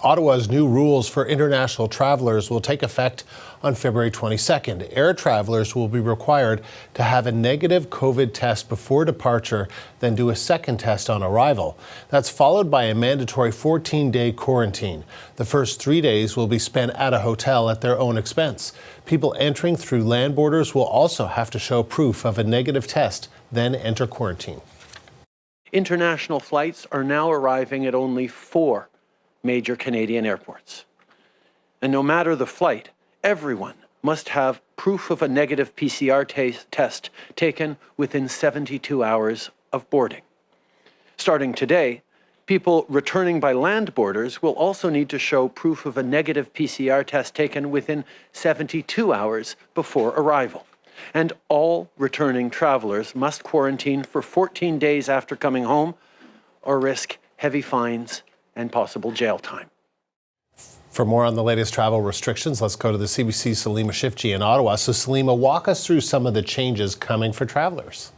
Ottawa's new rules for international travelers will take effect on February 22nd. Air travelers will be required to have a negative COVID test before departure, then do a second test on arrival. That's followed by a mandatory 14-day quarantine. The first 3 days will be spent at a hotel at their own expense. People entering through land borders will also have to show proof of a negative test, then enter quarantine. International flights are now arriving at only 4 major Canadian airports. And no matter the flight, everyone must have proof of a negative PCR test taken within 72 hours of boarding. Starting today, people returning by land borders will also need to show proof of a negative PCR test taken within 72 hours before arrival. And all returning travelers must quarantine for 14 days after coming home or risk heavy fines and possible jail time. For more on the latest travel restrictions, let's go to the CBC's Salima Shifji in Ottawa. So Salima, walk us through some of the changes coming for travelers.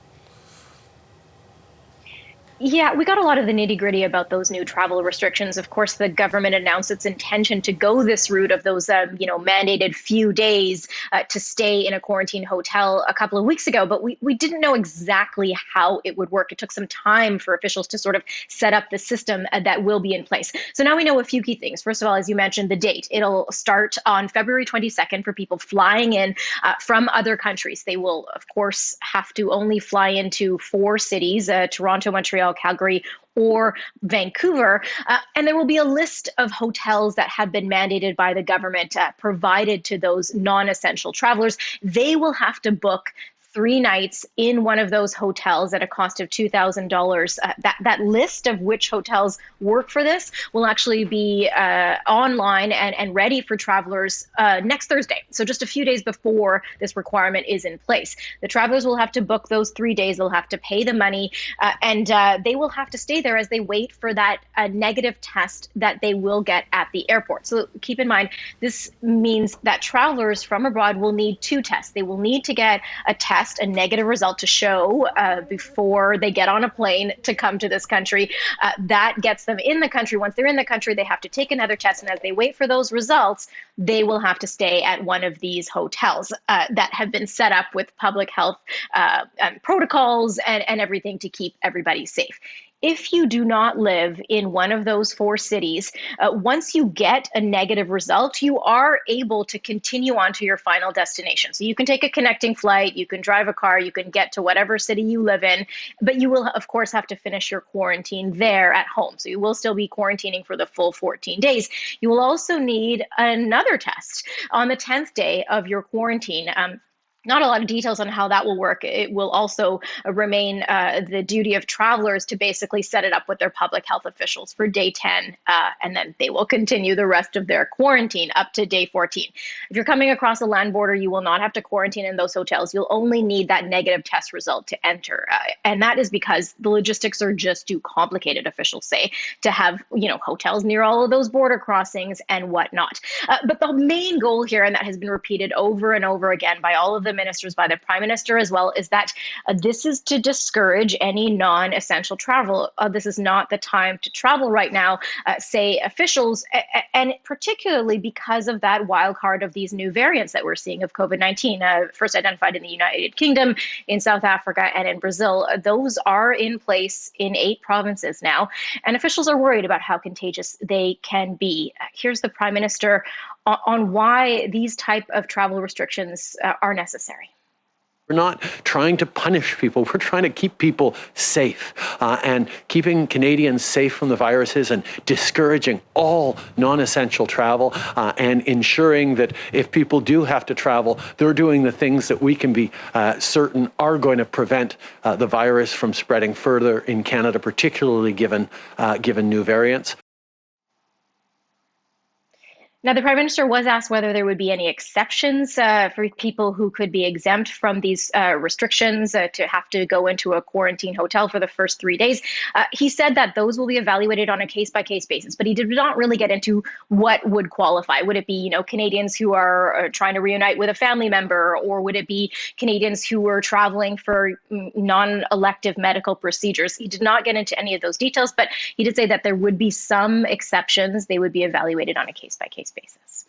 Yeah, we got a lot of the nitty-gritty about those new travel restrictions. Of course, the government announced its intention to go this route of those, mandated few days to stay in a quarantine hotel a couple of weeks ago. But we didn't know exactly how it would work. It took some time for officials to sort of set up the system that will be in place. So now we know a few key things. First of all, as you mentioned, the date. It'll start on February 22nd for people flying in from other countries. They will, of course, have to only fly into 4 cities, Toronto, Montreal, Calgary, or Vancouver. And there will be a list of hotels that have been mandated by the government provided to those non-essential travelers. They will have to book 3 nights in one of those hotels at a cost of $2,000. That list of which hotels work for this will actually be online and ready for travelers next Thursday. So just a few days before this requirement is in place. The travelers will have to book those 3 days. They'll have to pay the money and they will have to stay there as they wait for that negative test that they will get at the airport. So keep in mind, this means that travelers from abroad will need 2 tests. They will need to get a test, a negative result to show before they get on a plane to come to this country. That gets them in the country. Once they're in the country, they have to take another test. And as they wait for those results, they will have to stay at one of these hotels that have been set up with public health protocols and everything to keep everybody safe. If you do not live in one of those 4 cities, once you get a negative result, you are able to continue on to your final destination. So you can take a connecting flight, you can drive a car, you can get to whatever city you live in, but you will, of course, have to finish your quarantine there at home. So you will still be quarantining for the full 14 days. You will also need another test on the 10th day of your quarantine. Not a lot of details on how that will work. It will also remain the duty of travelers to basically set it up with their public health officials for day 10, and then they will continue the rest of their quarantine up to day 14. If you're coming across a land border, you will not have to quarantine in those hotels. You'll only need that negative test result to enter. And that is because the logistics are just too complicated, officials say, to have, hotels near all of those border crossings and whatnot. But the main goal here, and that has been repeated over and over again by all of the ministers, by the Prime Minister as well, is that this is to discourage any non-essential travel. This is not the time to travel right now, say officials, and particularly because of that wild card of these new variants that we're seeing of COVID-19, first identified in the United Kingdom, in South Africa, and in Brazil. Those are in place in 8 provinces now, and officials are worried about how contagious they can be. Here's the Prime Minister on why these type of travel restrictions are necessary. We're not trying to punish people. We're trying to keep people safe. And keeping Canadians safe from the viruses and discouraging all non-essential travel and ensuring that if people do have to travel, they're doing the things that we can be certain are going to prevent the virus from spreading further in Canada, particularly given new variants. Now, the Prime Minister was asked whether there would be any exceptions for people who could be exempt from these restrictions to have to go into a quarantine hotel for the first 3 days. He said that those will be evaluated on a case-by-case basis, but he did not really get into what would qualify. Would it be, Canadians who are trying to reunite with a family member, or would it be Canadians who were traveling for non-elective medical procedures? He did not get into any of those details, but he did say that there would be some exceptions. They would be evaluated on a case-by-case basis.